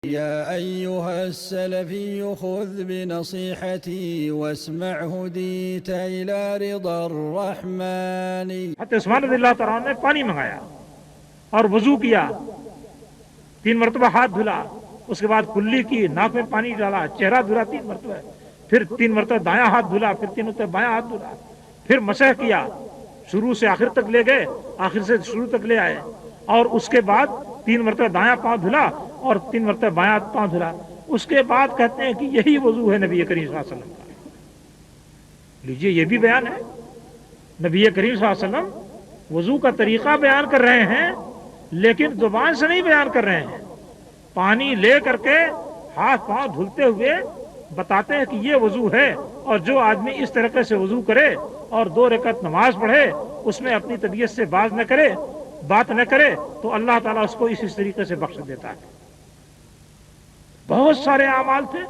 يا أيها السلفي خذ بنصيحتي واسمع هديت إلى رضا الرحمن. حضرت عثمان رضی اللہ تعالیٰ نے پانی منگایا اور وضو کیا، 3 مرتبہ ہاتھ دھلا، اس کے بعد کلی کی، ناک میں پانی ڈالا، چہرہ دھلا 3 مرتبہ، پھر 3 مرتبہ دایاں ہاتھ دھلا، پھر 3 مرتبہ بایاں ہاتھ دھلا، پھر مسح کیا، شروع سے آخر تک لے گئے، آخر سے شروع تک لے آئے، اور اس کے بعد 3 مرتبہ دایاں پاؤں دھلا اور 3 مرتبہ بایاں پاؤں دھلا۔ اس کے بعد کہتے ہیں کہ یہی وضو ہے نبی کریم صلی اللہ علیہ وسلم کا۔ لیجئے یہ بھی بیان ہے، نبی کریم صلی اللہ علیہ وسلم وضو کا طریقہ بیان کر رہے ہیں لیکن زبان سے نہیں بیان کر رہے ہیں، پانی لے کر کے ہاتھ پاؤں دھلتے ہوئے بتاتے ہیں کہ یہ وضو ہے، اور جو آدمی اس طریقے سے وضو کرے اور 2 رکعت نماز پڑھے، اس میں اپنی طبیعت سے بات نہ کرے تو اللہ تعالیٰ اس کو اس طریقے سے بخش دیتا ہے۔ بہت سارے اعمال تھے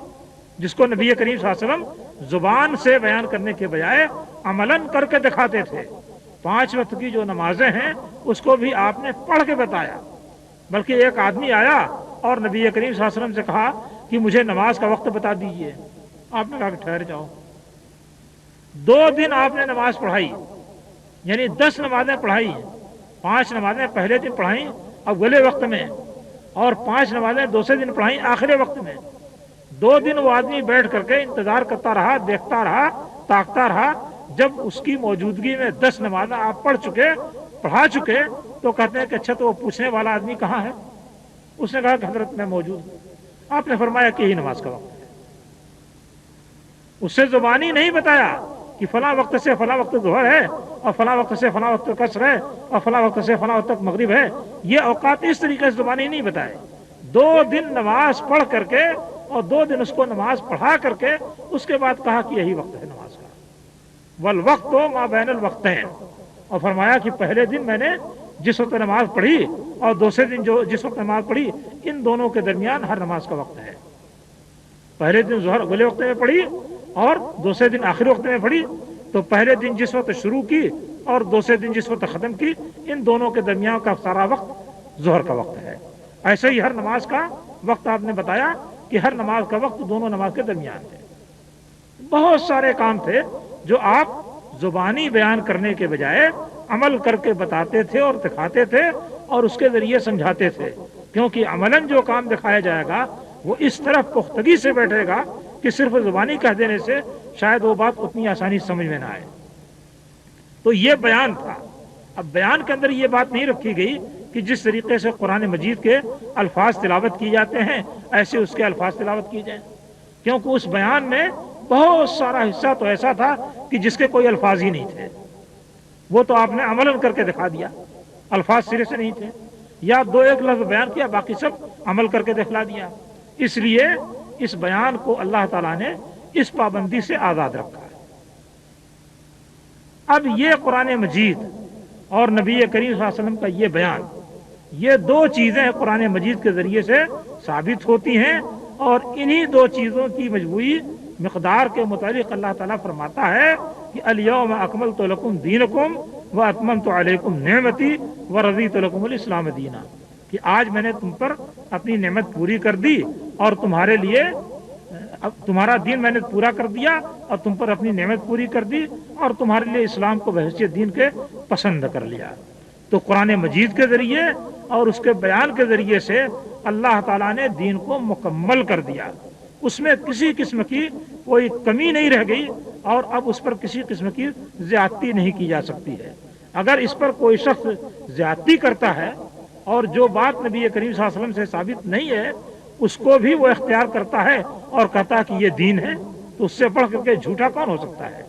جس کو نبی کریم صلی اللہ علیہ وسلم زبان سے بیان کرنے کے بجائے عملاً کر کے دکھاتے تھے۔ 5 وقت کی جو نمازیں ہیں اس کو بھی آپ نے پڑھ کے بتایا، بلکہ ایک آدمی آیا اور نبی کریم صلی اللہ علیہ وسلم سے کہا کہ مجھے نماز کا وقت بتا دیجئے۔ آپ نے کہا کہ ٹھہر جاؤ۔ 2 دن آپ نے نماز پڑھائی، یعنی 10 نمازیں پڑھائی، 5 نمازیں پہلے دن پڑھائیں اولے وقت میں، اور 5 نمازیں دوسرے دن پڑھائیں آخری وقت میں۔ 2 دن وہ آدمی بیٹھ کر کے انتظار کرتا رہا، دیکھتا رہا، تاکتا رہا۔ جب اس کی موجودگی میں 10 نمازیں آپ پڑھا چکے تو کہتے ہیں کہ اچھا تو وہ پوچھنے والا آدمی کہاں ہے؟ اس نے کہا کہ حضرت میں موجود ہوں۔ آپ نے فرمایا کہ یہی نماز کا وقت ہے۔ اس سے زبانی نہیں بتایا کہ فلاں وقت سے فلاں وقت ظہر ہے، اور فلاں وقت سے فلاں وقت تک عصر ہے، اور فلاں وقت سے فلاں وقت تک مغرب ہے۔ یہ اوقات اس طریقے سے زبانی نہیں بتائے۔ 2 دن نماز پڑھ کر کے اور 2 دن اس کو نماز پڑھا کر کے اس کے بعد کہا کہ یہی وقت ہے نماز کا، والوقت ما بین الوقتین، اور فرمایا کہ پہلے دن میں نے جس وقت نماز پڑھی اور دوسرے دن جس وقت نماز پڑھی، ان دونوں کے درمیان ہر نماز کا وقت ہے۔ پہلے دن ظہر اولے وقت میں پڑھی اور دوسرے دن آخری وقت میں پڑھی، تو پہلے دن جس وقت شروع کی اور دوسرے دن جس وقت ختم کی، ان دونوں کے درمیان کا سارا وقت ظہر کا وقت ہے۔ ایسے ہی ہر نماز کا وقت آپ نے بتایا کہ ہر نماز کا وقت دونوں نماز کے درمیان ہے۔ بہت سارے کام تھے جو آپ زبانی بیان کرنے کے بجائے عمل کر کے بتاتے تھے اور دکھاتے تھے اور اس کے ذریعے سمجھاتے تھے، کیونکہ عملاً جو کام دکھایا جائے گا وہ اس طرف پختگی سے بیٹھے گا کہ صرف زبانی کہہ دینے سے شاید وہ بات اتنی آسانی سمجھ میں نہ آئے۔ تو یہ بیان تھا۔ اب بیان کے اندر یہ بات نہیں رکھی گئی کہ جس طریقے سے قرآن مجید کے الفاظ تلاوت کی جاتے ہیں ایسے اس کے الفاظ تلاوت کی جائیں، کیونکہ اس بیان میں بہت سارا حصہ تو ایسا تھا کہ جس کے کوئی الفاظ ہی نہیں تھے، وہ تو آپ نے عمل کر کے دکھا دیا، الفاظ سرے سے نہیں تھے، یا 2-1 لفظ بیان کیا، باقی سب عمل کر کے دکھلا دیا۔ اس لیے اس بیان کو اللہ تعالیٰ نے اس پابندی سے آزاد رکھا ہے۔ اب یہ قرآن مجید اور نبی کریم صلی اللہ علیہ وسلم کا یہ بیان، یہ 2 چیزیں قرآن مجید کے ذریعے سے ثابت ہوتی ہیں، اور انہی 2 چیزوں کی مجموعی مقدار کے متعلق اللہ تعالیٰ فرماتا ہے کہ الیوم اکملت لکم دینکم واتممت علیکم نعمتی ورضیت لکم الاسلام دینا، کہ آج میں نے تم پر اپنی نعمت پوری کر دی اور تمہارے لیے تمہارا دین میں نے پورا کر دیا، اور تم پر اپنی نعمت پوری کر دی اور تمہارے لیے اسلام کو بحیثیت دین کے پسند کر لیا۔ تو قرآن مجید کے ذریعے اور اس کے بیان کے ذریعے سے اللہ تعالیٰ نے دین کو مکمل کر دیا، اس میں کسی قسم کی کوئی کمی نہیں رہ گئی، اور اب اس پر کسی قسم کی زیادتی نہیں کی جا سکتی ہے۔ اگر اس پر کوئی شخص زیادتی کرتا ہے اور جو بات نبی کریم صلی اللہ علیہ وسلم سے ثابت نہیں ہے اس کو بھی وہ اختیار کرتا ہے اور کہتا ہے کہ یہ دین ہے، تو اس سے بڑھ کر کے جھوٹا کون ہو سکتا ہے؟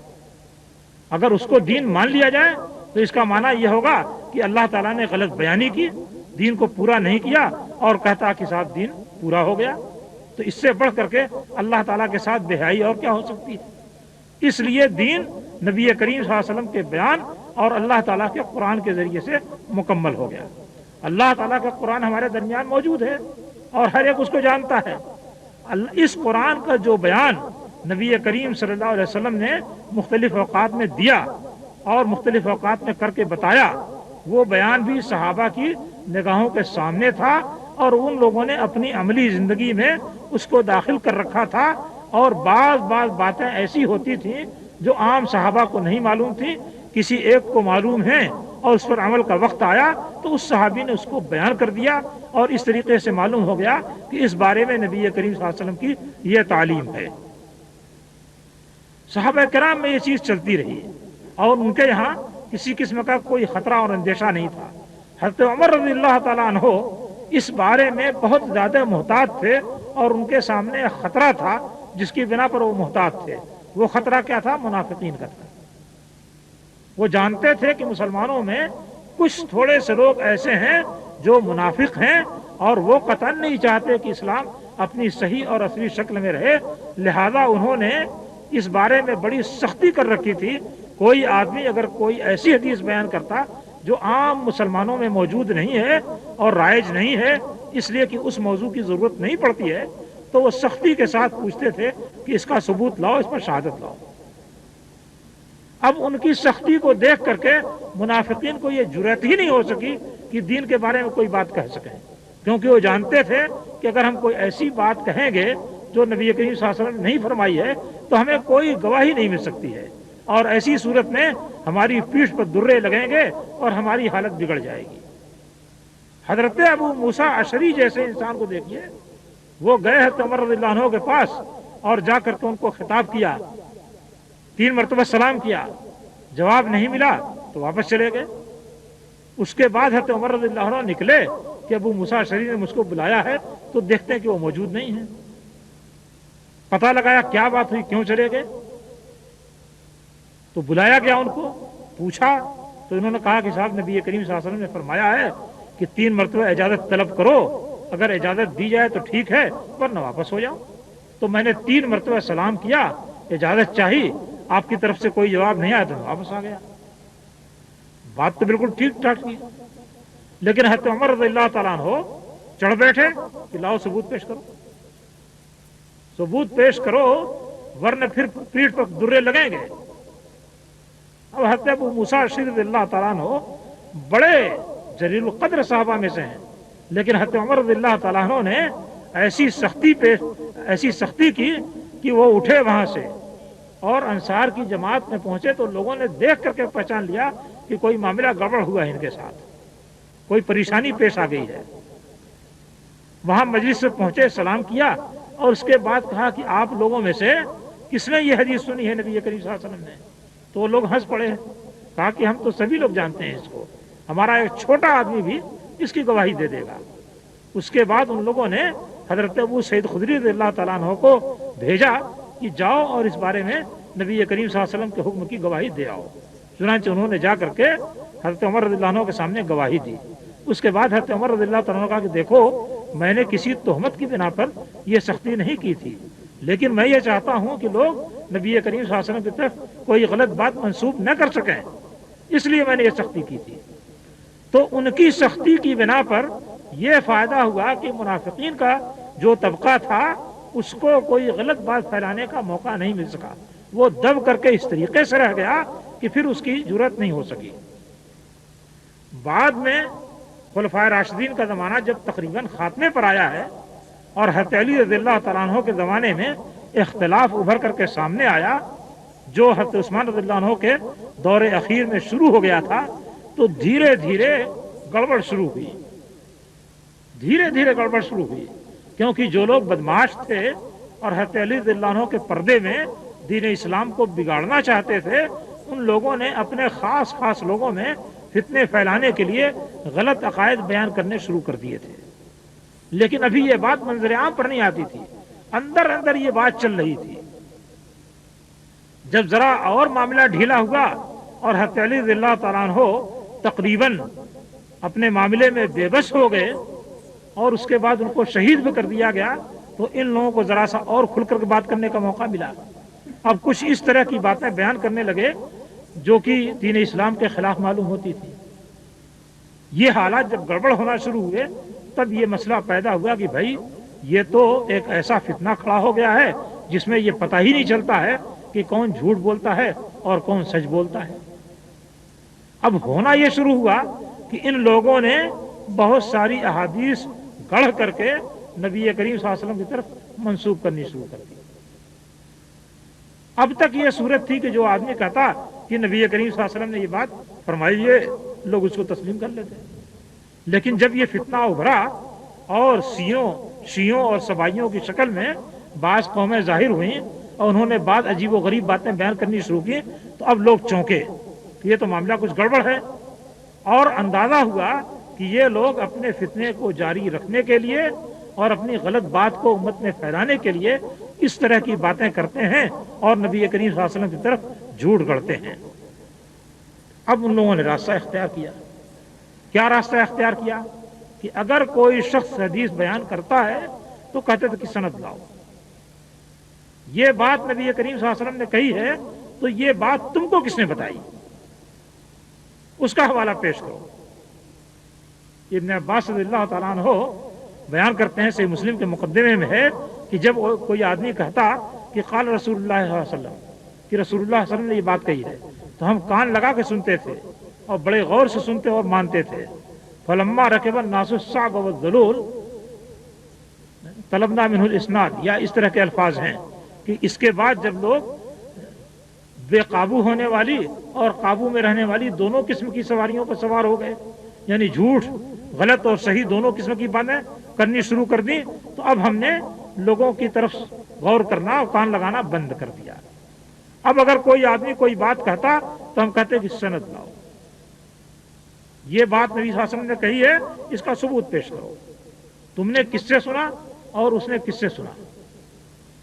اگر اس کو دین مان لیا جائے تو اس کا معنی یہ ہوگا کہ اللہ تعالیٰ نے غلط بیانی کی، دین کو پورا نہیں کیا، اور کہتا کہ صاحب دین پورا ہو گیا۔ تو اس سے بڑھ کر کے اللہ تعالیٰ کے ساتھ بے حیائی اور کیا ہو سکتی ہے؟ اس لیے دین نبی کریم صلی اللہ علیہ وسلم کے بیان اور اللہ تعالیٰ کے قرآن کے ذریعے سے مکمل ہو گیا۔ اللہ تعالیٰ کا قرآن ہمارے درمیان موجود ہے اور ہر ایک اس کو جانتا ہے۔ اس قرآن کا جو بیان نبی کریم صلی اللہ علیہ وسلم نے مختلف اوقات میں دیا اور مختلف اوقات میں کر کے بتایا، وہ بیان بھی صحابہ کی نگاہوں کے سامنے تھا اور ان لوگوں نے اپنی عملی زندگی میں اس کو داخل کر رکھا تھا، اور بعض باتیں ایسی ہوتی تھیں جو عام صحابہ کو نہیں معلوم تھی، کسی ایک کو معلوم ہیں اور اس پر عمل کا وقت آیا تو اس صحابی نے اس کو بیان کر دیا، اور اس طریقے سے معلوم ہو گیا کہ اس بارے میں نبی کریم صلی اللہ علیہ وسلم کی یہ تعلیم ہے۔ صحابہ کرام میں یہ چیز چلتی رہی اور ان کے یہاں کسی قسم کا کوئی خطرہ اور اندیشہ نہیں تھا۔ حضرت عمر رضی اللہ تعالیٰ عنہ اس بارے میں بہت زیادہ محتاط تھے، اور ان کے سامنے ایک خطرہ تھا جس کی بنا پر وہ محتاط تھے۔ وہ خطرہ کیا تھا؟ منافقین کا تھا۔ وہ جانتے تھے کہ مسلمانوں میں کچھ تھوڑے سے لوگ ایسے ہیں جو منافق ہیں، اور وہ قطعاً نہیں چاہتے کہ اسلام اپنی صحیح اور اصلی شکل میں رہے، لہذا انہوں نے اس بارے میں بڑی سختی کر رکھی تھی۔ کوئی آدمی اگر کوئی ایسی حدیث بیان کرتا جو عام مسلمانوں میں موجود نہیں ہے اور رائج نہیں ہے، اس لیے کہ اس موضوع کی ضرورت نہیں پڑتی ہے، تو وہ سختی کے ساتھ پوچھتے تھے کہ اس کا ثبوت لاؤ، اس پر شہادت لاؤ۔ اب ان کی سختی کو دیکھ کر کے منافقین کو یہ جرأت ہی نہیں ہو سکی کہ دین کے بارے میں کوئی بات کہہ سکیں، کیونکہ وہ جانتے تھے کہ اگر ہم کوئی ایسی بات کہیں گے جو نبی کریم صلی اللہ علیہ وسلم نے نہیں فرمائی ہے تو ہمیں کوئی گواہی نہیں مل سکتی ہے، اور ایسی صورت میں ہماری پیٹھ پر درے لگیں گے اور ہماری حالت بگڑ جائے گی۔ حضرت ابو موسیٰ اشعری جیسے انسان کو دیکھیے، وہ گئے حضرت عمر رضی اللہ عنہ کے پاس اور جا کر کے ان کو خطاب کیا، 3 مرتبہ سلام کیا، جواب نہیں ملا تو واپس چلے گئے۔ اس کے بعد حضرت عمر رضی اللہ عنہ نکلے کہ ابو موسیٰ اشعری نے مجھ کو بلایا ہے، تو دیکھتے ہیں کہ وہ موجود نہیں ہیں۔ پتہ لگایا کیا بات ہوئی، کیوں چلے گئے، تو بلایا گیا، ان کو پوچھا تو انہوں نے کہا کہ صاحب نبی کریم صلی اللہ علیہ وسلم نے فرمایا ہے کہ 3 مرتبہ اجازت طلب کرو، اگر اجازت دی جائے تو ٹھیک ہے ورنہ واپس ہو جاؤ۔ تو میں نے 3 مرتبہ سلام کیا، اجازت چاہی، آپ کی طرف سے کوئی جواب نہیں آیا تو واپس آ گیا۔ بات تو بالکل ٹھیک ٹھاک تھی، لیکن حضرت عمر رضی اللہ تعالیٰ عنہ چڑھ بیٹھے کہ لاؤ ثبوت پیش کرو، ثبوت پیش کرو ورنہ پھر پیٹھ پر درے لگیں گے۔ اب حضرت ابو موسیٰ اشعری رضی اللہ تعالیٰ عنہ بڑے جلیل القدر صحابہ میں سے ہیں، لیکن حضرت عمر رضی اللہ تعالیٰ عنہ نے ایسی سختی کی کہ وہ اٹھے وہاں سے اور انصار کی جماعت میں پہنچے تو لوگوں نے دیکھ کر کے پہچان لیا کہ کوئی معاملہ گڑبڑ ہوا ہے، ان کے ساتھ کوئی پریشانی پیش آ گئی ہے۔ وہاں مجلس سے پہنچے، سلام کیا، اور اس کے بعد کہا کہ آپ لوگوں میں سے کس نے یہ حدیث سنی ہے نبی کریم صلی اللہ علیہ وسلم نے؟ تو وہ لوگ ہنس پڑے، کہا کہ ہم تو سبھی لوگ جانتے ہیں اس کو، ہمارا ایک چھوٹا آدمی بھی اس کی گواہی دے دے گا۔ اس کے بعد ان لوگوں نے حضرت ابو سعید خدری رضی اللہ تعالیٰ عنہ کو بھیجا کہ جاؤ اور اس بارے میں نبی کریم صلی اللہ علیہ وسلم کے حکم کی گواہی دے آؤ۔ چنانچہ انہوں نے جا کر کے حضرت عمر رضی اللہ عنہ کے سامنے گواہی دی۔ اس کے بعد حضرت عمر رضی اللہ تعالیٰ عنہ کہا کہ دیکھو، میں نے کسی تہمت کی بنا پر یہ سختی نہیں کی تھی، لیکن میں یہ چاہتا ہوں کہ لوگ نبی کریم صلی اللہ علیہ وسلم کی طرف کوئی غلط بات منسوب نہ کر سکیں، اس لیے میں نے یہ سختی کی تھی۔ تو ان کی سختی کی بنا پر یہ فائدہ ہوا کہ منافقین کا جو طبقہ تھا اس کو کوئی غلط بات پھیلانے کا موقع نہیں مل سکا، وہ دب کر کے اس طریقے سے رہ گیا کہ پھر اس کی جرأت نہیں ہو سکی۔ بعد میں خلفائے راشدین کا زمانہ جب تقریباً خاتمے پر آیا ہے اور حضرت علی رضی اللہ تعالیٰ عنہ کے زمانے میں اختلاف ابھر کر کے سامنے آیا، جو حضرت عثمان رضی اللہ عنہ کے دور اخیر میں شروع ہو گیا تھا، تو دھیرے دھیرے گڑبڑ شروع ہوئی، گڑبڑ شروع ہوئی، کیونکہ جو لوگ بدماش تھے اور حضرت علی رضی اللہ عنہ کے پردے میں دین اسلام کو بگاڑنا چاہتے تھے، ان لوگوں نے اپنے خاص لوگوں میں فتنے پھیلانے کے لیے غلط عقائد بیان کرنے شروع کر دیے تھے۔ لیکن ابھی یہ بات منظر عام پر نہیں آتی تھی، اندر یہ بات چل رہی تھی۔ جب ذرا اور معاملہ ڈھیلا ہوا اور حضرت علی رضی اللہ تعالیٰ عنہ تقریباً اپنے معاملے میں بے بس ہو گئے اور اس کے بعد ان کو شہید بھی کر دیا گیا، تو ان لوگوں کو ذرا سا اور کھل کر بات کرنے کا موقع ملا۔ اب کچھ اس طرح کی باتیں بیان کرنے لگے جو کہ دین اسلام کے خلاف معلوم ہوتی تھی۔ یہ حالات جب گڑبڑ ہونا شروع ہوئے تب یہ مسئلہ پیدا ہوا کہ بھائی یہ تو ایک ایسا فتنہ کھڑا ہو گیا ہے جس میں یہ پتہ ہی نہیں چلتا ہے کہ کون جھوٹ بولتا ہے اور کون سچ بولتا ہے۔ اب ہونا یہ شروع ہوا کہ ان لوگوں نے بہت ساری احادیث گڑھ کر کے نبی کریم صلی اللہ علیہ وسلم کی طرف منسوب کرنی شروع کر دی۔ اب تک یہ صورت تھی کہ جو آدمی کہتا کہ نبی کریم صلی اللہ علیہ وسلم نے یہ بات فرمائی ہے، لوگ اس کو تسلیم کر لیتے، لیکن جب یہ فتنہ ابھرا اور شیعوں اور سبائیوں کی شکل میں بعض قومیں ظاہر ہوئیں اور انہوں نے بعض عجیب و غریب باتیں بیان کرنی شروع کی، تو اب لوگ چونکے کہ یہ تو معاملہ کچھ گڑبڑ ہے، اور اندازہ ہوا کہ یہ لوگ اپنے فتنے کو جاری رکھنے کے لیے اور اپنی غلط بات کو امت میں پھیلانے کے لیے اس طرح کی باتیں کرتے ہیں اور نبی کریم صلی اللہ علیہ وسلم کی طرف جھوٹ گڑھتے ہیں۔ اب ان لوگوں نے راستہ اختیار کیا۔ کیا راستہ اختیار کیا؟ کہ اگر کوئی شخص حدیث بیان کرتا ہے تو کہتے تھے کہ سند لاؤ، یہ بات نبی کریم صلی اللہ علیہ وسلم نے کہی ہے تو یہ بات تم کو کس نے بتائی، اس کا حوالہ پیش کرو۔ ابن عباس رضی اللہ تعالیٰ عنہ بیان کرتے ہیں، صحیح مسلم کے مقدمے میں ہے کہ جب کوئی آدمی کہتا کہ قال رسول اللہ صلی اللہ علیہ وسلم، کہ رسول اللہ صلی اللہ علیہ وسلم نے یہ بات کہی ہے، تو ہم کان لگا کے سنتے تھے اور بڑے غور سے سنتے اور مانتے تھے۔ فلما رکب الناس الصعب والذلول طلبنا منہ الاسناد، یا اس طرح کے الفاظ ہیں کہ اس کے بعد جب لوگ بے قابو ہونے والی اور قابو میں رہنے والی دونوں قسم کی سواریوں پر سوار ہو گئے، یعنی جھوٹ، غلط اور صحیح دونوں قسم کی باتیں کرنی شروع کر دی، تو اب ہم نے لوگوں کی طرف غور کرنا اور کان لگانا بند کر دیا۔ اب اگر کوئی آدمی کوئی بات کہتا تو ہم کہتے کہ سند لاؤ، یہ بات نبی صلی اللہ علیہ وسلم نے کہی ہے، اس کا ثبوت پیش کرو، تم نے کس سے سنا اور اس نے کس سے سنا۔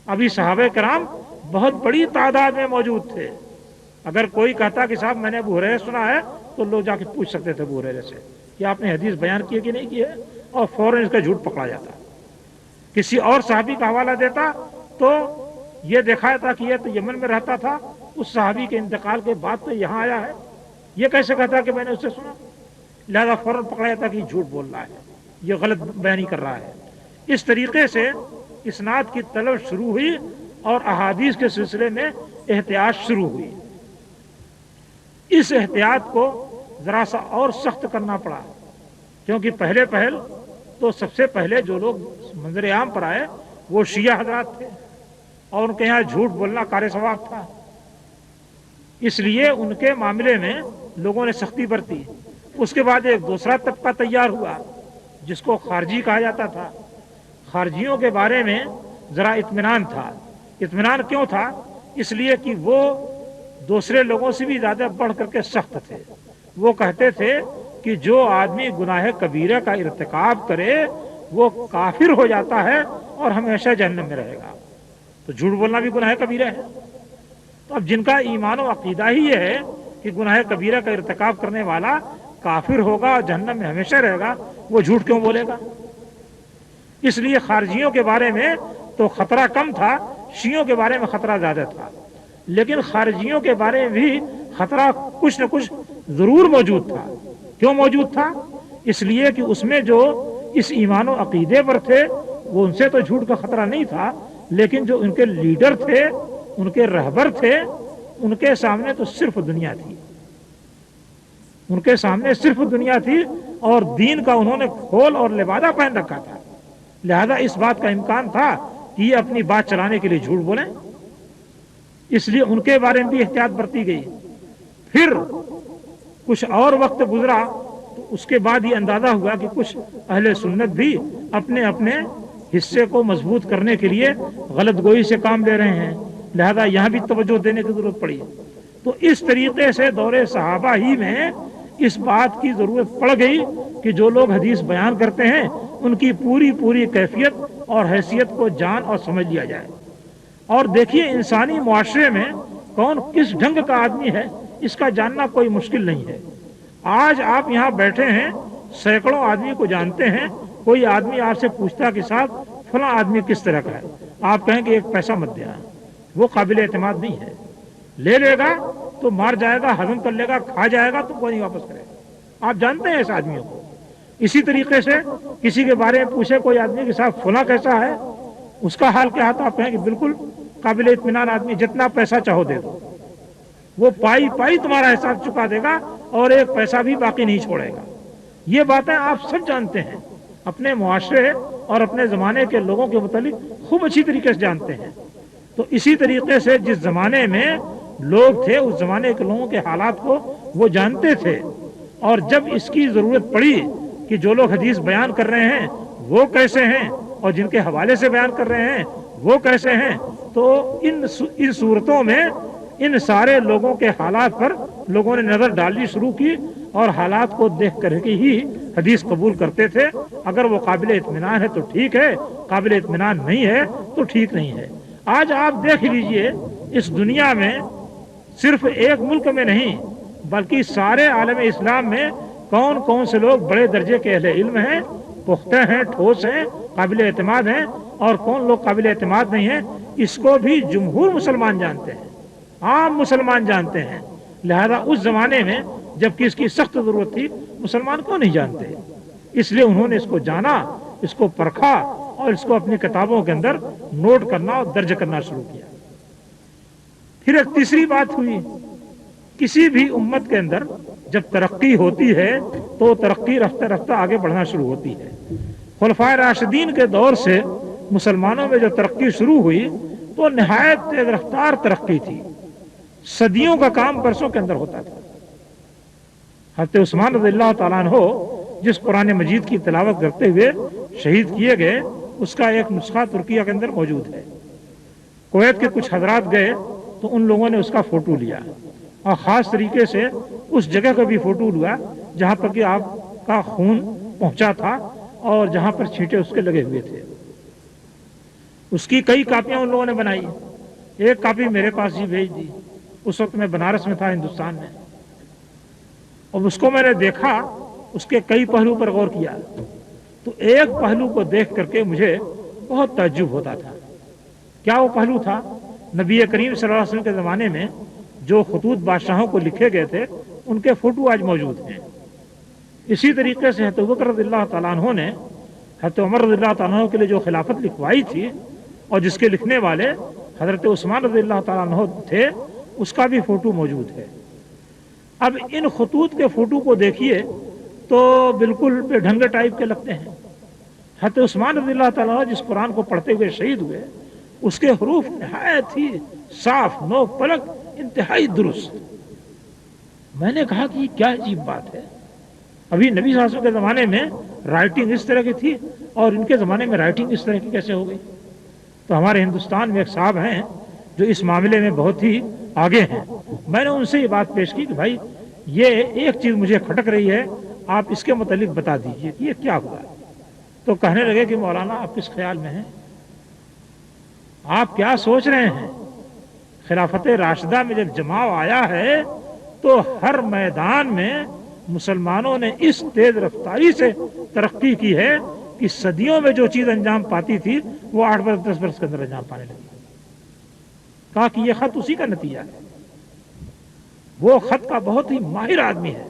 ابھی صحابہ کرام بہت بڑی تعداد میں موجود تھے، اگر کوئی کہتا کہ صاحب میں نے ابو ہریرہ سنا ہے تو لوگ جا کے پوچھ سکتے تھے ابو ہریرہ سے کہ آپ نے حدیث بیان کی ہے کہ نہیں کی ہے، اور فوراً اس کا جھوٹ پکڑا جاتا۔ کسی اور صحابی کا حوالہ دیتا تو یہ دیکھا جاتا کہ یہ تو یمن میں رہتا تھا، اس صحابی کے انتقال کے بعد تو یہاں آیا ہے، یہ کیسے کہتا کہ میں نے اس سے سنا، لہذا فوراً پکڑا جاتا کہ یہ جھوٹ بول رہا ہے، یہ غلط بیانی کر رہا ہے۔ اس طریقے سے اسناد کی طلب شروع ہوئی اور احادیث کے سلسلے میں احتیاط شروع ہوئی۔ اس احتیاط کو ذرا سا اور سخت کرنا پڑا، کیونکہ پہل تو سب سے پہلے جو لوگ منظر عام پر آئے وہ شیعہ حضرات تھے، اور ان کے یہاں جھوٹ بولنا کار ثواب تھا، اس لیے ان کے معاملے میں لوگوں نے سختی برتی۔ اس کے بعد ایک دوسرا طبقہ تیار ہوا جس کو خارجی کہا جاتا تھا۔ خارجیوں کے بارے میں ذرا اطمینان تھا۔ اطمینان کیوں تھا؟ اس لیے کہ وہ دوسرے لوگوں سے بھی زیادہ بڑھ کر کے سخت تھے۔ وہ کہتے تھے کہ جو آدمی گناہ کبیرہ کا ارتکاب کرے وہ کافر ہو جاتا ہے اور ہمیشہ جہنم میں رہے گا، تو جھوٹ بولنا بھی گناہ کبیرہ ہے۔ تو اب جن کا ایمان و عقیدہ ہی یہ ہے کہ گناہ کبیرہ کا ارتکاب کرنے والا کافر ہوگا اور جہنم میں ہمیشہ رہے گا، وہ جھوٹ کیوں بولے گا؟ اس لیے خارجیوں کے بارے میں تو خطرہ کم تھا، شیعوں کے بارے میں خطرہ زیادہ تھا، لیکن خارجیوں کے بارے میں بھی خطرہ کچھ نہ کچھ ضرور موجود تھا۔ کیوں موجود تھا؟ اس لیے کہ اس میں جو اس ایمان و عقیدے پر تھے وہ ان سے تو جھوٹ کا خطرہ نہیں تھا، لیکن جو ان کے لیڈر تھے، ان کے رہبر تھے، ان کے سامنے تو صرف دنیا تھی، ان کے سامنے صرف دنیا تھی، اور دین کا انہوں نے کھول اور لبادہ پہن رکھا تھا، لہذا اس بات کا امکان تھا کہ یہ اپنی بات چلانے کے لیے جھوٹ بولیں، اس لیے ان کے بارے میں بھی احتیاط برتی گئی۔ پھر کچھ اور وقت گزرا تو اس کے بعد یہ اندازہ ہوا کہ کچھ اہل سنت بھی اپنے اپنے حصے کو مضبوط کرنے کے لیے غلط گوئی سے کام لے رہے ہیں، لہذا یہاں بھی توجہ دینے کی ضرورت پڑی۔ تو اس طریقے سے دور صحابہ ہی میں اس بات کی ضرورت پڑ گئی کہ جو لوگ حدیث بیان کرتے ہیں ان کی پوری کیفیت اور حیثیت کو جان اور سمجھ لیا جائے۔ اور دیکھیے انسانی معاشرے میں کون کس ڈھنگ کا آدمی ہے اس کا جاننا کوئی مشکل نہیں ہے۔ آج آپ یہاں بیٹھے ہیں، سینکڑوں آدمی کو جانتے ہیں، کوئی آدمی آپ سے پوچھتا کہ صاحب فلاں آدمی کس طرح کا ہے، آپ کہیں کہ ایک پیسہ مت دینا، وہ قابل اعتماد نہیں ہے، لے لے گا تو مار جائے گا، ہضم کر لے گا، کھا جائے گا تو کوئی نہیں واپس کرے گا، آپ جانتے ہیں ایسے آدمیوں کو۔ اسی طریقے سے کسی کے بارے میں پوچھے کوئی آدمی کہ صاحب فلاں کیسا ہے، اس کا حال کیا ہے، تو آپ کہیں کہ بالکل قابل اطمینان آدمی، جتنا پیسہ چاہو دے دو، وہ پائی تمہارا حساب چکا دے گا اور ایک پیسہ بھی باقی نہیں چھوڑے گا۔ یہ باتیں آپ سب جانتے ہیں، اپنے معاشرے اور اپنے زمانے کے لوگوں کے متعلق خوب اچھی طریقے سے جانتے ہیں. تو اسی طریقے سے جس زمانے میں لوگ تھے اس زمانے کے لوگوں کے حالات کو وہ جانتے تھے, اور جب اس کی ضرورت پڑی کہ جو لوگ حدیث بیان کر رہے ہیں وہ کیسے ہیں اور جن کے حوالے سے بیان کر رہے ہیں وہ کیسے ہیں, تو ان صورتوں میں ان سارے لوگوں کے حالات پر لوگوں نے نظر ڈالنی شروع کی اور حالات کو دیکھ کر کے ہی حدیث قبول کرتے تھے. اگر وہ قابل اطمینان ہے تو ٹھیک ہے, قابل اطمینان نہیں ہے تو ٹھیک نہیں ہے. آج آپ دیکھ لیجئے اس دنیا میں صرف ایک ملک میں نہیں بلکہ سارے عالم اسلام میں کون کون سے لوگ بڑے درجے کے اہل علم ہیں, پختہ ہیں, ٹھوس ہیں, قابل اعتماد ہیں, اور کون لوگ قابل اعتماد نہیں ہیں. اس کو بھی جمہور مسلمان جانتے ہیں, عام مسلمان جانتے ہیں. لہذا اس زمانے میں جب کہ اس کی سخت ضرورت تھی مسلمان کو نہیں جانتے, اس لیے انہوں نے اس کو جانا, اس کو پرکھا اور اس کو اپنی کتابوں کے اندر نوٹ کرنا اور درج کرنا شروع کیا. پھر ایک تیسری بات ہوئی, کسی بھی امت کے اندر جب ترقی ہوتی ہے تو ترقی رفتہ رفتہ آگے بڑھنا شروع ہوتی ہے. خلفائے راشدین کے دور سے مسلمانوں میں جو ترقی شروع ہوئی تو نہایت تیز رفتار ترقی تھی, صدیوں کا کام برسوں کے اندر ہوتا تھا. حضرت عثمان رضی اللہ تعالیٰ عنہ جس قرآن مجید کی تلاوت کرتے ہوئے شہید کیے گئے اس کا ایک نسخہ ترکیہ کے اندر موجود ہے. کویت کے کچھ حضرات گئے تو ان لوگوں نے اس کا فوٹو لیا اور خاص طریقے سے اس جگہ کا بھی فوٹو لیا جہاں پر کہ آپ کا خون پہنچا تھا اور جہاں پر چھینٹے اس کے لگے ہوئے تھے. اس کی کئی کاپیاں ان لوگوں نے بنائی. ایک کاپی میرے پاس ہی بھیج دی. اس وقت میں بنارس میں تھا ہندوستان میں, اور اس کو میں نے دیکھا, اس کے کئی پہلو پر غور کیا تو ایک پہلو کو دیکھ کر کے مجھے بہت تعجب ہوتا تھا. کیا وہ پہلو تھا؟ نبی کریم صلی اللہ علیہ وسلم کے زمانے میں جو خطوط بادشاہوں کو لکھے گئے تھے ان کے فوٹو آج موجود ہیں. اسی طریقے سے حضرت ابوبکر رضی اللہ تعالیٰ عنہ نے حضرت عمر رضی اللہ تعالیٰ عنہ کے لیے جو خلافت لکھوائی تھی اور جس کے لکھنے والے حضرت عثمان رضی اللہ تعالیٰ عنہ تھے, اس کا بھی فوٹو موجود ہے. اب ان خطوط کے فوٹو کو دیکھیے تو بالکل بے ڈھنگ ٹائپ کے لگتے ہیں. حضرت عثمان رضی اللہ تعالیٰ عنہ جس قرآن کو پڑھتے ہوئے شہید ہوئے اس کے حروف نہایت ہی صاف, نوک پلک, انتہائی درست. میں نے کہا کہ یہ کیا عجیب بات ہے, ابھی نبی صلی اللہ علیہ وسلم کے زمانے میں رائٹنگ اس طرح کی تھی اور ان کے زمانے میں رائٹنگ اس طرح کی کیسے ہو گئی؟ تو ہمارے ہندوستان میں ایک صاحب ہیں جو اس معاملے میں بہت ہی آگے ہیں. میں نے ان سے یہ بات پیش کی کہ بھائی یہ ایک چیز مجھے کھٹک رہی ہے, آپ اس کے متعلق بتا دیجئے کہ یہ کیا ہوا. تو کہنے لگے کہ مولانا آپ کس خیال میں ہیں, آپ کیا سوچ رہے ہیں؟ خلافت راشدہ میں جب جماؤ آیا ہے تو ہر میدان میں مسلمانوں نے اس تیز رفتاری سے ترقی کی ہے کہ صدیوں میں جو چیز انجام پاتی تھی وہ 8 برس 10 برس کے اندر انجام پانے لگی. کہا کہ یہ خط اسی کا نتیجہ ہے, وہ خط کا بہت ہی ماہر آدمی ہے.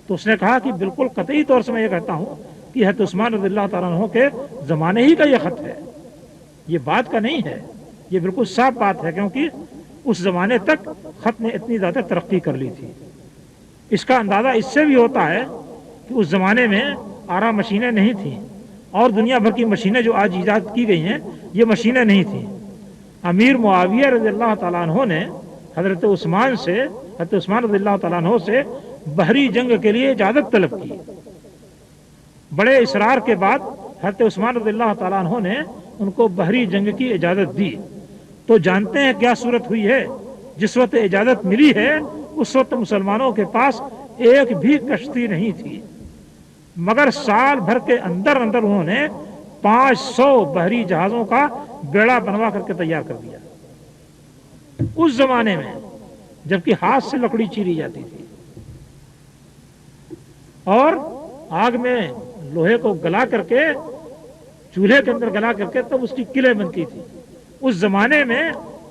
تو اس نے کہا کہ بالکل قطعی طور سے میں یہ کہتا ہوں کہ حضرت عثمان رضی اللہ تعالیٰ عنہ کے زمانے ہی کا یہ خط ہے, یہ بات کا نہیں ہے, یہ بالکل صاف بات ہے, کیونکہ اس زمانے تک خط نے اتنی زیادہ ترقی کر لی تھی. اس کا اندازہ اس سے بھی ہوتا ہے کہ اس زمانے میں آرا مشینیں نہیں تھیں اور دنیا بھر کی مشینیں جو آج ایجاد کی گئی ہیں یہ مشینیں نہیں تھیں. امیر معاویہ رضی اللہ تعالیٰ عنہ نے حضرت عثمان رضی اللہ تعالیٰ عنہ سے بحری جنگ کے لیے اجازت طلب کی. بڑے اصرار کے بعد حضرت عثمان رضی اللہ تعالیٰ عنہ نے ان کو بحری جنگ کی اجازت دی. تو جانتے ہیں کیا صورت ہوئی ہے؟ جس وقت اجازت ملی ہے اس وقت مسلمانوں کے پاس ایک بھی کشتی نہیں تھی, مگر سال بھر کے اندر انہوں نے 500 بحری جہازوں کا بیڑا بنوا کر کے تیار کر دیا. اس زمانے میں جبکہ ہاتھ سے لکڑی چیری جاتی تھی اور آگ میں لوہے کو گلا کر کے چولہے کے اندر گلا کر کے تب اس کی قلعے بنتی تھی. اس زمانے میں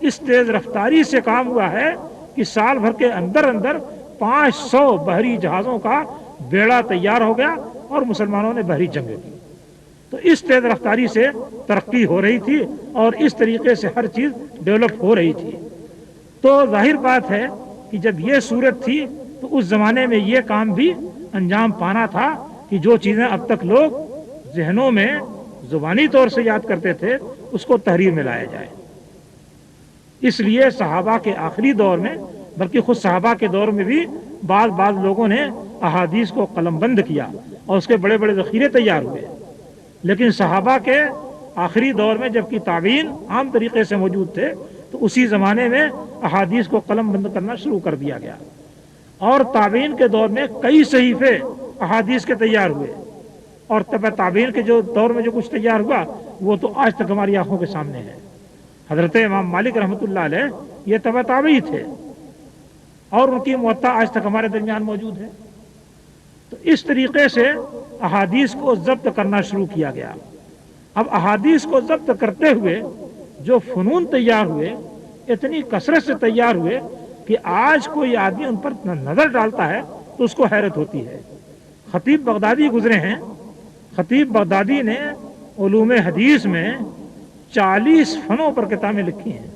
اس تیز رفتاری سے کام ہوا ہے کہ سال بھر کے اندر 500 بحری جہازوں کا بیڑا تیار ہو گیا اور مسلمانوں نے بحری جنگ کی. تو اس تیز رفتاری سے ترقی ہو رہی تھی اور اس طریقے سے ہر چیز ڈیولپ ہو رہی تھی. تو ظاہر بات ہے کہ جب یہ صورت تھی تو اس زمانے میں یہ کام بھی انجام پانا تھا کہ جو چیزیں اب تک لوگ ذہنوں میں زبانی طور سے یاد کرتے تھے اس کو تحریر میں لایا جائے۔ اس لیے صحابہ کے آخری دور میں، بلکہ خود صحابہ کے دور میں بھی بعض لوگوں نے احادیث کو قلم بند کیا اور اس کے بڑے بڑے ذخیرے تیار ہوئے، لیکن صحابہ کے آخری دور میں جبکہ تابعین عام طریقے سے موجود تھے تو اسی زمانے میں احادیث کو قلم بند کرنا شروع کر دیا گیا، اور تابعین کے دور میں کئی صحیفے احادیث کے تیار ہوئے، اور تابعین کے جو دور میں جو کچھ تیار ہوا وہ تو آج تک ہماری آنکھوں کے سامنے ہے۔ حضرت امام مالک رحمۃ اللہ علیہ یہ تابعی تھے اور ان کی موطا آج تک ہمارے درمیان موجود ہے۔ تو اس طریقے سے احادیث کو ضبط کرنا شروع کیا گیا۔ اب احادیث کو ضبط کرتے ہوئے جو فنون تیار ہوئے اتنی کثرت سے تیار ہوئے کہ آج کوئی آدمی ان پر نظر ڈالتا ہے تو اس کو حیرت ہوتی ہے۔ خطیب بغدادی گزرے ہیں، خطیب بغدادی نے علوم حدیث میں 40 فنوں پر کتابیں لکھی ہیں،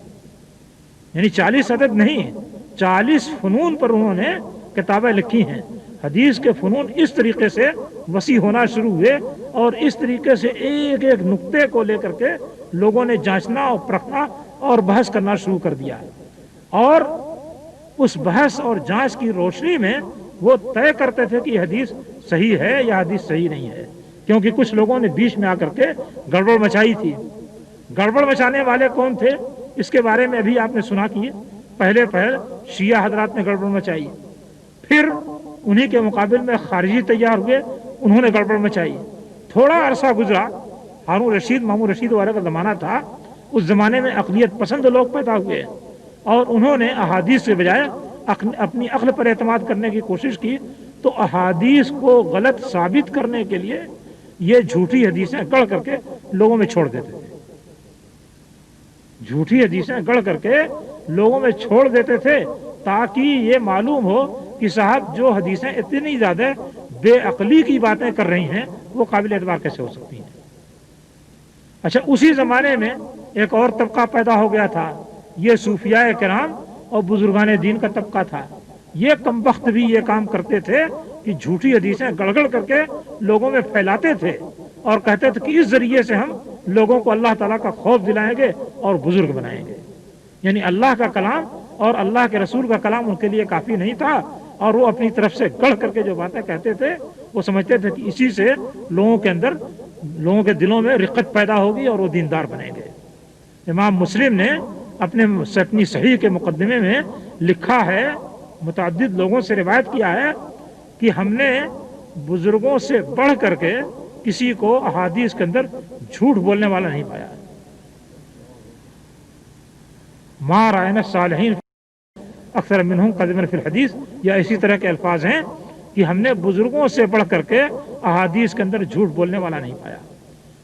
یعنی 40 عدد نہیں، 40 فنون پر انہوں نے کتابیں لکھی ہیں۔ حدیث کے فنون اس طریقے سے وسیع ہونا شروع ہوئے اور اس طریقے سے ایک ایک نقطے کو لے کر کے لوگوں نے جانچنا اور پرکھنا اور بحث کرنا شروع کر دیا، اور اس بحث اور جانچ کی روشنی میں وہ طے کرتے تھے کہ یہ حدیث صحیح ہے یا حدیث صحیح نہیں ہے، کیونکہ کچھ لوگوں نے بیچ میں آ کر کے گڑبڑ مچائی تھی۔ گڑبڑ مچانے والے کون تھے اس کے بارے میں ابھی آپ نے سنا کہ پہلے شیعہ حضرات نے گڑبڑ مچائی، پھر انہی کے مقابل میں خارجی تیار ہوئے، انہوں نے گڑبڑ مچائی۔ تھوڑا عرصہ گزرا، ہارون رشید مامون رشید والے کا زمانہ تھا، اس زمانے میں عقلیت پسند لوگ پیدا ہوئے اور انہوں نے احادیث کے بجائے اپنی عقل پر اعتماد کرنے کی کوشش کی، تو احادیث کو غلط ثابت کرنے کے لیے یہ جھوٹی حدیثیں گڑھ کر کے لوگوں میں چھوڑ دیتے تھے، جھوٹی حدیثیں گڑھ کر کے لوگوں میں چھوڑ دیتے تھے تاکہ یہ معلوم ہو کہ صاحب جو حدیثیں اتنی زیادہ بے عقلی کی باتیں کر رہی ہیں وہ قابل اعتبار کیسے ہو سکتی ہیں۔ اچھا، اسی زمانے میں ایک اور طبقہ پیدا ہو گیا تھا، یہ صوفیاء کرام اور بزرگان دین کا طبقہ تھا۔ یہ کمبخت بھی یہ کام کرتے تھے کہ جھوٹی حدیثیں گڑگڑ کر کے لوگوں میں پھیلاتے تھے اور کہتے تھے کہ اس ذریعے سے ہم لوگوں کو اللہ تعالیٰ کا خوف دلائیں گے اور بزرگ بنائیں گے، یعنی اللہ کا کلام اور اللہ کے رسول کا کلام ان کے لیے کافی نہیں تھا، اور وہ اپنی طرف سے گڑھ کر کے جو باتیں کہتے تھے وہ سمجھتے تھے کہ اسی سے لوگوں کے اندر، لوگوں کے دلوں میں رقت پیدا ہوگی اور وہ دیندار بنیں گے۔ امام مسلم نے اپنی صحیح کے مقدمے میں لکھا ہے، متعدد لوگوں سے روایت کیا ہے کہ ہم نے بزرگوں سے بڑھ کر کے کسی کو احادیث کے اندر جھوٹ بولنے والا نہیں پایا۔ ما رأینا الصالحین اکثر منہم قدما فی الحدیث، یا اسی طرح کے الفاظ ہیں کہ ہم نے بزرگوں سے بڑھ کر کے احادیث کے اندر جھوٹ بولنے والا نہیں پایا۔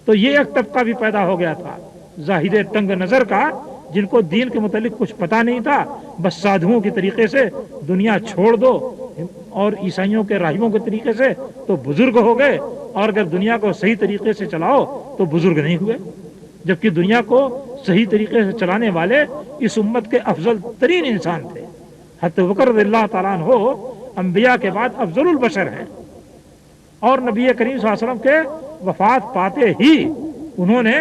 تو یہ ایک طبقہ بھی پیدا ہو گیا تھا زاہد تنگ نظر کا، جن کو دین کے متعلق کچھ پتہ نہیں تھا، بس سادھوؤں کے طریقے سے دنیا چھوڑ دو اور عیسائیوں کے راہبوں کے طریقے سے تو بزرگ ہو گئے، اور اگر دنیا کو صحیح طریقے سے چلاؤ تو بزرگ نہیں ہوئے، جبکہ دنیا کو صحیح طریقے سے چلانے والے اس امت کے افضل ترین انسان تھے۔ حضرت بکر رضی اللہ تعالیٰ عنہ انبیاء کے بعد افضل البشر ہیں، اور نبی کریم صلی اللہ علیہ وسلم کے وفات پاتے ہی انہوں نے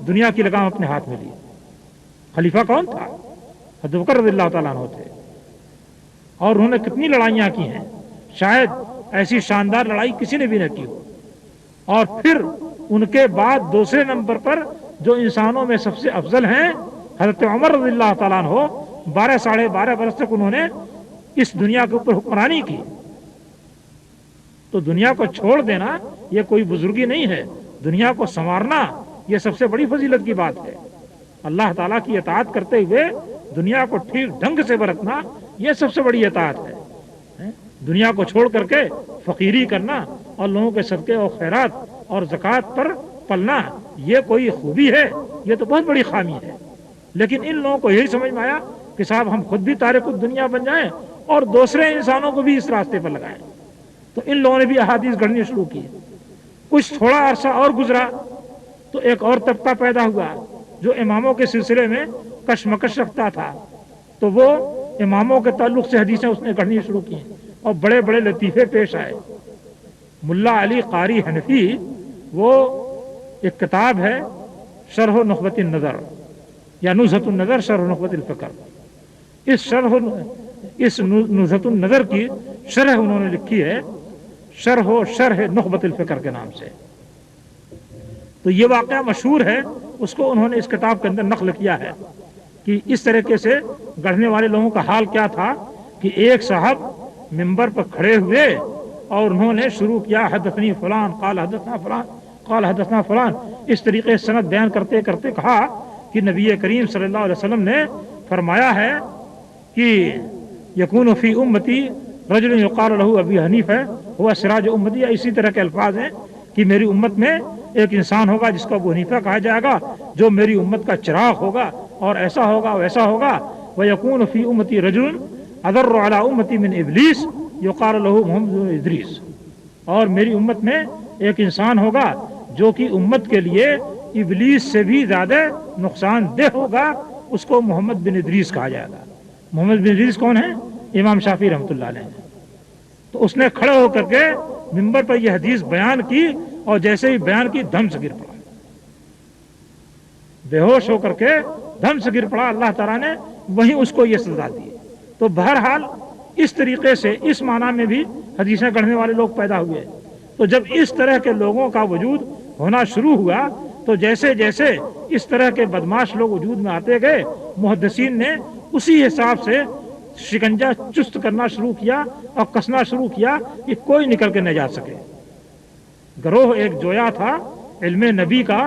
دنیا کی لگام اپنے ہاتھ میں لی۔ خلیفہ کون تھا؟ حضرت بکر رضی اللہ تعالیٰ عنہ تھے، اور انہوں نے کتنی لڑائیاں کی ہیں، شاید ایسی شاندار لڑائی کسی نے بھی نہ کی ہو۔ اور پھر ان کے بعد دوسرے نمبر پر جو انسانوں میں سب سے افضل ہیں حضرت عمر رضی اللہ تعالیٰ عنہ، 12 برس تک انہوں نے اس دنیا کے اوپر حکمرانی کی۔ تو دنیا کو چھوڑ دینا یہ کوئی بزرگی نہیں ہے، دنیا کو سنوارنا یہ سب سے بڑی فضیلت کی بات ہے۔ اللہ تعالیٰ کی اطاعت کرتے ہوئے دنیا کو ٹھیک ڈھنگ سے برتنا یہ سب سے بڑی اطاعت ہے۔ دنیا کو چھوڑ کر کے فقیری کرنا اور لوگوں کے صدقے اور خیرات اور زکوٰۃ پر پلنا یہ کوئی خوبی ہے؟ یہ تو بہت بڑی خامی ہے۔ لیکن ان لوگوں کو یہی سمجھ میں آیا کہ صاحب ہم خود بھی تارک الدنیا بن جائیں اور دوسرے انسانوں کو بھی اس راستے پر لگائیں، تو ان لوگوں نے بھی احادیث گڑھنی شروع کی۔ کچھ تھوڑا عرصہ اور گزرا تو ایک اور طبقہ پیدا ہوا جو اماموں کے سلسلے میں کشمکش رکھتا تھا، تو وہ اماموں کے تعلق سے حدیثیں اس نے گڑھنی شروع کی اور بڑے بڑے لطیفے پیش آئے۔ ملا علی قاری حنفی وہ ایک کتاب ہے شرح نخبۃ النظر یا نزہۃ النظر شرح نخبۃ الفکر، اس نزہۃ النظر کی شرح انہوں نے لکھی ہے شرح نخبۃ الفکر کے نام سے. تو یہ واقعہ مشہور ہے، اس کو انہوں نے اس کتاب کے اندر نقل کیا ہے کہ اس طریقے سے گڑھنے والے لوگوں کا حال کیا تھا کہ ایک صاحب منبر پر کھڑے ہوئے اور انہوں نے شروع کیا حدثنی فلان قال حدثنا فلان قال حدثنا فلان، اس طریقے سے سند بیان کرتے کرتے کہا کہ نبی کریم صلی اللہ علیہ وسلم نے فرمایا ہے کہ یکون فی امتی رجل یقال له ابی حنیفہ هو سراج امتی. اسی طرح کے الفاظ ہیں کہ میری امت میں ایک انسان ہوگا جس کو ابو حنیفہ کہا جائے گا، جو میری امت کا چراغ ہوگا، اور ایسا ہوگا ویسا ہوگا. وَيَكُونُ فِي أُمَّتِي رَجُلٌ أَضَرُّ عَلَىٰ أُمَّتِي مِنْ إِبْلِيسَ يُقَالُ لَهُ محمد بن ادریس. اور میری امت میں ایک انسان ہوگا جو کہ امت کے لیے ابلیس سے بھی زیادہ نقصان دہ ہوگا، اس کو محمد بن ادریس کہا جائے گا. محمد بن ادریس کون ہے؟ امام شافعی رحمۃ اللہ علیہ. تو اس نے کھڑے ہو کر کے منبر پر یہ حدیث بیان کی، اور جیسے ہی بیان کی دھم سے گر پڑا، بے ہوش ہو کر کے دھم سے گر پڑا. اللہ تعالیٰ نے وہیں اس کو یہ سزا دی. تو بہرحال اس طریقے سے اس معنی میں بھی حدیثیں گڑھنے والے لوگ پیدا ہوئے. تو جب اس طرح کے لوگوں کا وجود ہونا شروع ہوا تو جیسے جیسے اس طرح کے بدماش لوگ وجود میں آتے گئے، محدثین نے اسی حساب سے شکنجہ چست کرنا شروع کیا اور کسنا شروع کیا کہ کوئی نکل کے نہ جا سکے. گروہ ایک جویا تھا علم نبی کا،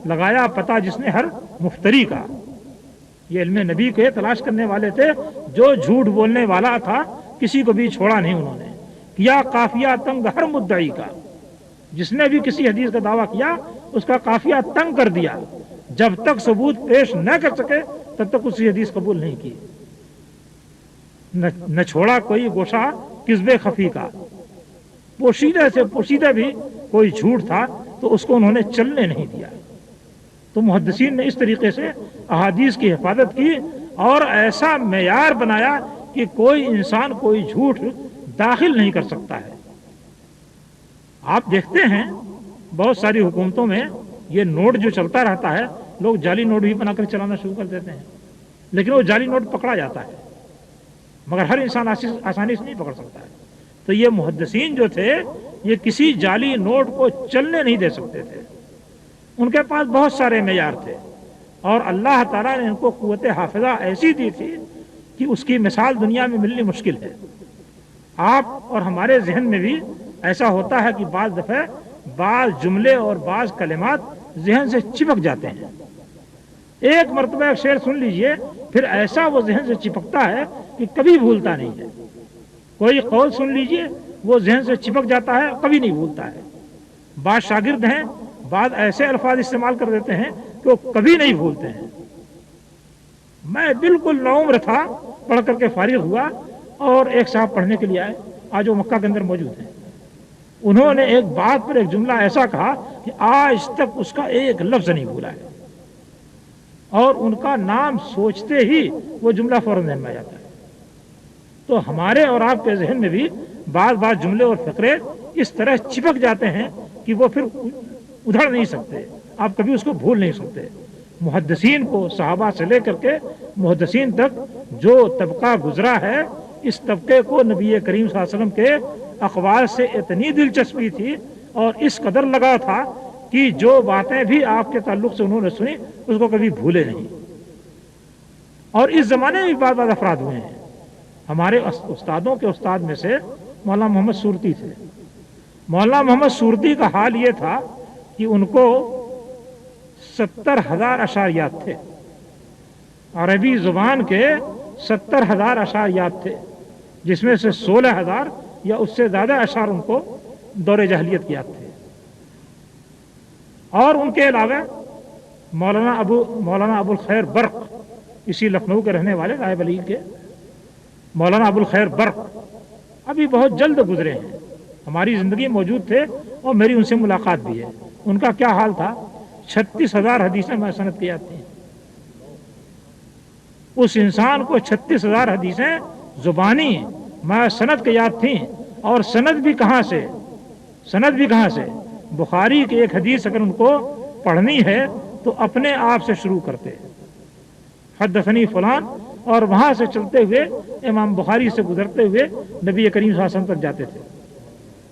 لگایا پتہ جس نے ہر مفتری کا. یہ علم نبی کے تلاش کرنے والے تھے، جو جھوٹ بولنے والا تھا کسی کو بھی چھوڑا نہیں. انہوں نے کیا قافیہ تنگ ہر مدعی کا، جس نے بھی کسی حدیث کا دعویٰ کیا اس کا قافیہ تنگ کر دیا. جب تک ثبوت پیش نہ کر سکے تب تک اسی حدیث قبول نہیں کی. نہ چھوڑا کوئی گوشہ کذب خفی کا، پوشیدہ سے پوشیدہ بھی کوئی جھوٹ تھا تو اس کو انہوں نے چلنے نہیں دیا. تو محدثین نے اس طریقے سے احادیث کی حفاظت کی اور ایسا معیار بنایا کہ کوئی انسان کوئی جھوٹ داخل نہیں کر سکتا ہے. آپ دیکھتے ہیں بہت ساری حکومتوں میں یہ نوٹ جو چلتا رہتا ہے، لوگ جعلی نوٹ بھی بنا کر چلانا شروع کر دیتے ہیں، لیکن وہ جعلی نوٹ پکڑا جاتا ہے، مگر ہر انسان آسانی سے نہیں پکڑ سکتا ہے. تو یہ محدثین جو تھے یہ کسی جعلی نوٹ کو چلنے نہیں دے سکتے تھے. ان کے پاس بہت سارے معیار تھے اور اللہ تعالیٰ نے ان کو قوت حافظہ ایسی دی تھی کہ اس کی مثال دنیا میں ملنی مشکل ہے. آپ اور ہمارے ذہن میں بھی ایسا ہوتا ہے کہ بعض دفعہ بعض جملے اور بعض کلمات ذہن سے چپک جاتے ہیں. ایک مرتبہ ایک شعر سن لیجئے، پھر ایسا وہ ذہن سے چپکتا ہے کہ کبھی بھولتا نہیں ہے. کوئی قول سن لیجئے، وہ ذہن سے چپک جاتا ہے، کبھی نہیں بھولتا ہے. بعض شاگرد ہیں، بعض ایسے الفاظ استعمال کر دیتے ہیں کہ وہ کبھی نہیں بھولتے ہیں. میں بالکل نوعمر تھا، پڑھ کر کے فارغ ہوا اور ایک صاحب پڑھنے کے لیے آئے، آج وہ مکہ کے اندر موجود ہیں. انہوں نے ایک بات پر ایک جملہ ایسا کہا کہ آج تک اس کا ایک لفظ نہیں بھولا ہے، اور ان کا نام سوچتے ہی وہ جملہ فوراً ذہن میں آ جاتا ہے. تو ہمارے اور آپ کے ذہن میں بھی بعض جملے اور فقرے اس طرح چپک جاتے ہیں کہ وہ پھر ادھر نہیں سکتے، آپ کبھی اس کو بھول نہیں سکتے. محدثین کو صحابہ سے لے کر کے محدثین تک جو طبقہ گزرا ہے، اس طبقے کو نبی کریم صلی اللہ علیہ وسلم کے اقوال سے اتنی دلچسپی تھی اور اس قدر لگا تھا کہ جو باتیں بھی آپ کے تعلق سے انہوں نے سنی اس کو کبھی بھولے نہیں. اور اس زمانے میں بھی بعض افراد ہوئے ہیں. ہمارے استادوں کے استاد میں سے مولانا محمد صورتی تھے. مولانا محمد صورتی کا حال یہ تھا کہ ان کو 70,000 اشعاریات تھے. عربی زبان کے 70,000 اشعاریات تھے، جس میں سے 16,000 یا اس سے زیادہ اشعار ان کو دور جاہلیت کی یاد تھے. اور ان کے علاوہ مولانا ابو الخیر برق، اسی لکھنؤ کے رہنے والے رائے بلی کے مولانا ابو الخیر برق ابھی بہت جلد گزرے ہیں، ہماری زندگی موجود تھے اور میری ان سے ملاقات بھی ہے. ان کا کیا حال تھا؟ 36,000 حدیثیں میں سند کی جاتی ہیں. اس انسان کو 36,000 حدیثیں زبانی میں سند کی یاد تھیں. اور سند بھی کہاں سے؟ بخاری کی ایک حدیث اگر ان کو پڑھنی ہے تو اپنے آپ سے شروع کرتے، حدثنی فلان، اور وہاں سے چلتے ہوئے امام بخاری سے گزرتے ہوئے نبی کریم صلی اللہ علیہ وسلم تک جاتے تھے۔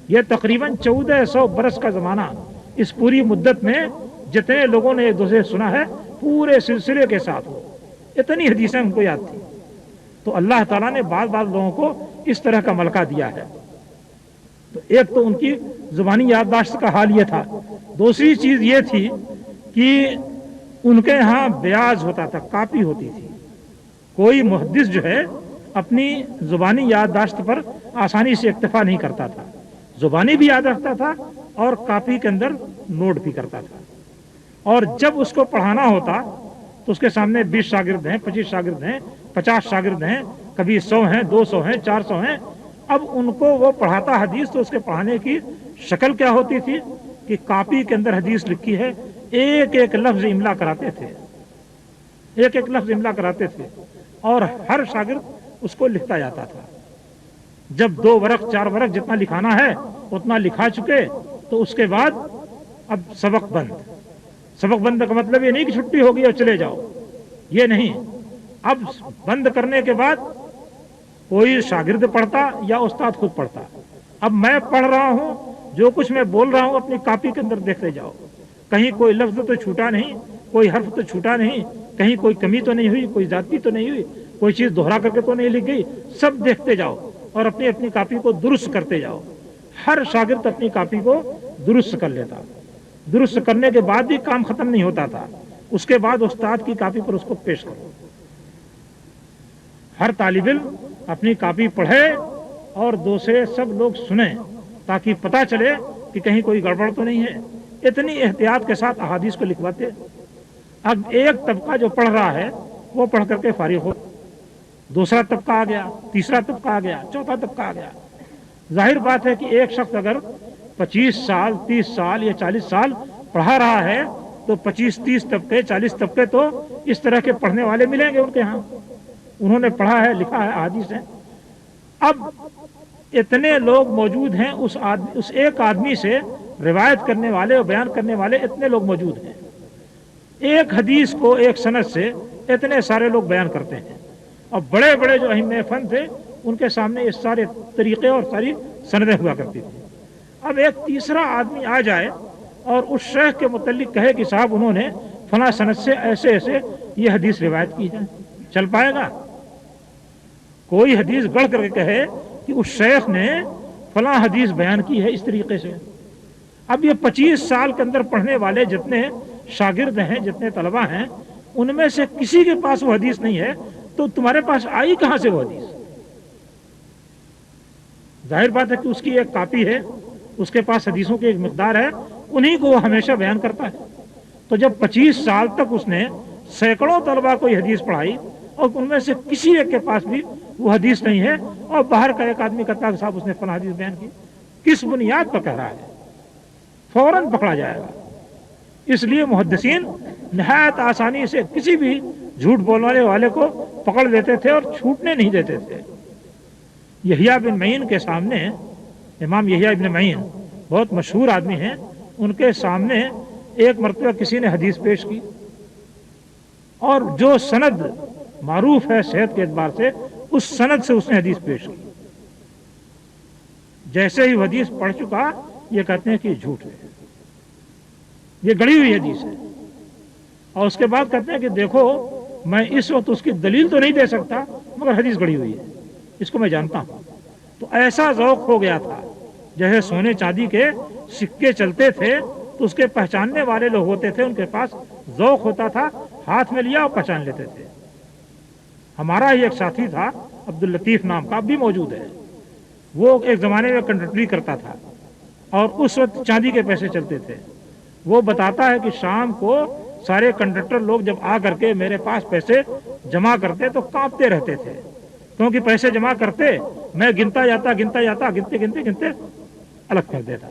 یہ تقریباً 1400 برس کا زمانہ، اس پوری مدت میں جتنے لوگوں نے ایک دوسرے سے سنا ہے پورے سلسلے کے ساتھ ہو، اتنی حدیثیں ان کو یاد تھی۔ تو اللہ تعالیٰ نے بعض لوگوں کو اس طرح کا ملکہ دیا ہے۔ تو ایک تو ان کی زبانی یادداشت کا حال یہ تھا، دوسری چیز یہ تھی کہ ان کے ہاں بیاض ہوتا تھا، کاپی ہوتی تھی۔ کوئی محدث جو ہے اپنی زبانی یادداشت پر آسانی سے اکتفا نہیں کرتا تھا، زبانی بھی یاد رکھتا تھا اور کاپی کے اندر نوٹ بھی کرتا تھا، اور جب اس کو پڑھانا ہوتا تو اس کے سامنے 20 شاگرد ہیں، 25 شاگرد ہیں، 50 شاگرد ہیں، کبھی 100 ہیں، 200 ہیں، 400 ہیں۔ اب ان کو وہ پڑھاتا حدیث تو اس کے پڑھانے کی شکل کیا ہوتی تھی کہ کاپی کے اندر حدیث لکھی ہے، ایک ایک لفظ املا کراتے تھے، ایک ایک لفظ املا کراتے تھے، اور ہر شاگرد اس کو لکھتا جاتا تھا۔ جب 2 ورق 4 ورق جتنا لکھانا ہے اتنا لکھا چکے تو اس کے بعد اب سبق بند۔ سبق بند کا مطلب یہ نہیں کہ چھٹی ہوگی اور چلے جاؤ، یہ نہیں۔ اب بند کرنے کے بعد کوئی شاگرد پڑھتا یا استاد خود پڑھتا۔ اب میں پڑھ رہا ہوں، جو کچھ میں بول رہا ہوں اپنی کاپی کے اندر دیکھتے جاؤ، کہیں کوئی لفظ تو چھوٹا نہیں، کوئی حرف تو چھوٹا نہیں، کہیں کوئی کمی تو نہیں ہوئی، کوئی زیادتی تو نہیں ہوئی، کوئی چیز دوہرا کر کے تو نہیں لکھ گئی، سب دیکھتے جاؤ اور اپنی اپنی کاپی کو درست کرتے جاؤ۔ ہر شاگرد اپنی کاپی کو درست کر لیتا، درست کرنے کے بعد بھی کام ختم نہیں ہوتا تھا، اس کے بعد استاد کی کاپی پر اس کو پیش کرو۔ ہر طالب علم اپنی کاپی پڑھے اور دوسرے سب لوگ سنیں تاکہ پتہ چلے کہ کہیں کوئی گڑبڑ تو نہیں ہے۔ اتنی احتیاط کے ساتھ احادیث کو لکھواتے۔ اب ایک طبقہ جو پڑھ رہا ہے وہ پڑھ کر کے فارغ ہو، دوسرا طبقہ آ گیا، تیسرا طبقہ آ گیا، چوتھا طبقہ آ گیا۔ ظاہر بات ہے کہ ایک شخص اگر 25 سال 30 سال یا 40 سال پڑھا رہا ہے تو 25-30 طبقے 40 طبقے تو اس طرح کے پڑھنے والے ملیں گے ان کے ہاں، انہوں نے پڑھا ہے، لکھا ہے، احادیث ہے۔ اب اتنے لوگ موجود ہیں، اس ایک آدمی سے روایت کرنے والے اور بیان کرنے والے اتنے لوگ موجود ہیں۔ ایک حدیث کو ایک سند سے اتنے سارے لوگ بیان کرتے ہیں، اور بڑے بڑے جو ائمہ فن تھے ان کے سامنے یہ سارے طریقے اور ساری سندیں ہوا کرتی تھی۔ اب ایک تیسرا آدمی آ جائے اور اس شیخ کے متعلق کہے کہ صاحب انہوں نے فلاں سند سے ایسے ایسے یہ حدیث روایت کی ہے، چل پائے گا؟ کوئی حدیث گڑھ کر کے کہے کہ اس شیخ نے فلاں حدیث بیان کی ہے اس طریقے سے۔ اب یہ 25 سال کے اندر پڑھنے والے جتنے شاگرد ہیں، جتنے طلبہ ہیں، ان میں سے کسی کے پاس وہ حدیث نہیں ہے، تو تمہارے پاس آئی کہاں سے وہ حدیث؟ ظاہر بات ہے کہ اس کی ایک کاپی ہے، اس کے پاس حدیثوں کی ایک مقدار ہے، انہی کو وہ ہمیشہ بیان کرتا ہے۔ تو جب 25 سال تک اس نے سینکڑوں طلبہ کو یہ حدیث پڑھائی اور ان میں سے کسی ایک کے پاس بھی وہ حدیث نہیں ہے، اور باہر کا ایک آدمی کہتا ہے کہ صاحب اس نے فلاں حدیث بیان کی، کس بنیاد پر کہہ رہا ہے؟ فوراً پکڑا جائے گا۔ اس لیے محدثین نہایت آسانی سے کسی بھی جھوٹ بولنے والے کو پکڑ لیتے تھے اور چھوٹنے نہیں دیتے تھے۔ یحییٰ بن معین کے سامنے، امام یحییٰ بن معین بہت مشہور آدمی ہیں، ان کے سامنے ایک مرتبہ کسی نے حدیث پیش کی، اور جو سند معروف ہے صحت کے اعتبار سے اس سند سے اس نے حدیث پیش کی۔ جیسے ہی حدیث پڑھ چکا یہ کہتے ہیں کہ یہ جھوٹ ہے، یہ گڑی ہوئی حدیث ہے، اور اس کے بعد کہتے ہیں کہ دیکھو میں اس وقت اس کی دلیل تو نہیں دے سکتا مگر حدیث گڑی ہوئی ہے، اس کو میں جانتا ہوں۔ تو ایسا ذوق ہو گیا تھا، جیسے سونے چاندی کے سکے چلتے تھے تو اس کے پہچاننے والے لوگ ہوتے تھے، ان کے پاس ذوق ہوتا تھا، ہاتھ میں لیا اور پہچان لیتے تھے۔ ہمارا ہی ایک ساتھی تھا عبداللطیف نام کا، اب بھی موجود ہے، وہ ایک زمانے میں کنڈکٹری کرتا تھا اور اس وقت چاندی کے پیسے چلتے تھے۔ وہ بتاتا ہے کہ شام کو سارے کنڈکٹر لوگ جب آ کر کے میرے پاس پیسے جمع کرتے تو کانپتے رہتے تھے، کیونکہ پیسے جمع کرتے میں گنتا جاتا گنتے الگ کر دیتا،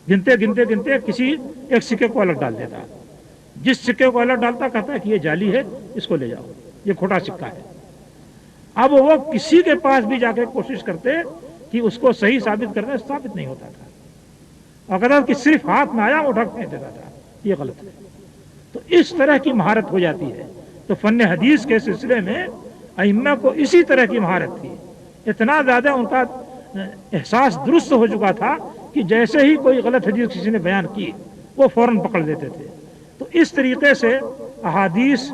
گنتے کسی ایک سکے کو الگ ڈال دیتا، جس سکے کو الگ ڈالتا کہتا ہے کہ یہ جعلی ہے، اس کو لے جاؤ، یہ کھوٹا سکہ ہے۔ اب وہ کسی کے پاس بھی جا کے کوشش کرتے کہ اس کو صحیح ثابت کرنے، ثابت نہیں ہوتا تھا، اور کہتا کہ صرف ہاتھ میں آیا وہ ڈھک نہیں دیتا تھا، یہ غلط ہے. تو اس طرح کی مہارت ہو جاتی ہے. تو فن حدیث کے سلسلے میں ائمہ کو اسی طرح کی مہارت تھی. اتنا زیادہ ان کا احساس درست ہو چکا تھا کہ جیسے ہی کوئی غلط حدیث کسی نے بیان کی وہ فوراً پکڑ لیتے تھے. تو اس طریقے سے احادیث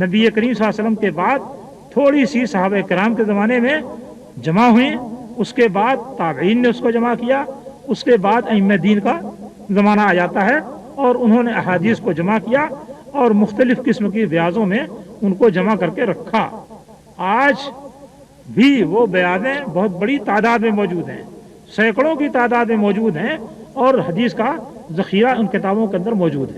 نبی کریم صلی اللہ علیہ وسلم کے بعد تھوڑی سی صحابہ کرام کے زمانے میں جمع ہوئیں, اس کے بعد تابعین نے اس کو جمع کیا, اس کے بعد ائمہ دین کا زمانہ آ جاتا ہے اور انہوں نے احادیث کو جمع کیا اور مختلف قسم کی بیاضوں میں ان کو جمع کر کے رکھا. آج بھی وہ بیاضیں بہت بڑی تعداد میں موجود ہیں, سینکڑوں کی تعداد میں موجود ہیں, اور حدیث کا ذخیرہ ان کتابوں کے اندر موجود ہے.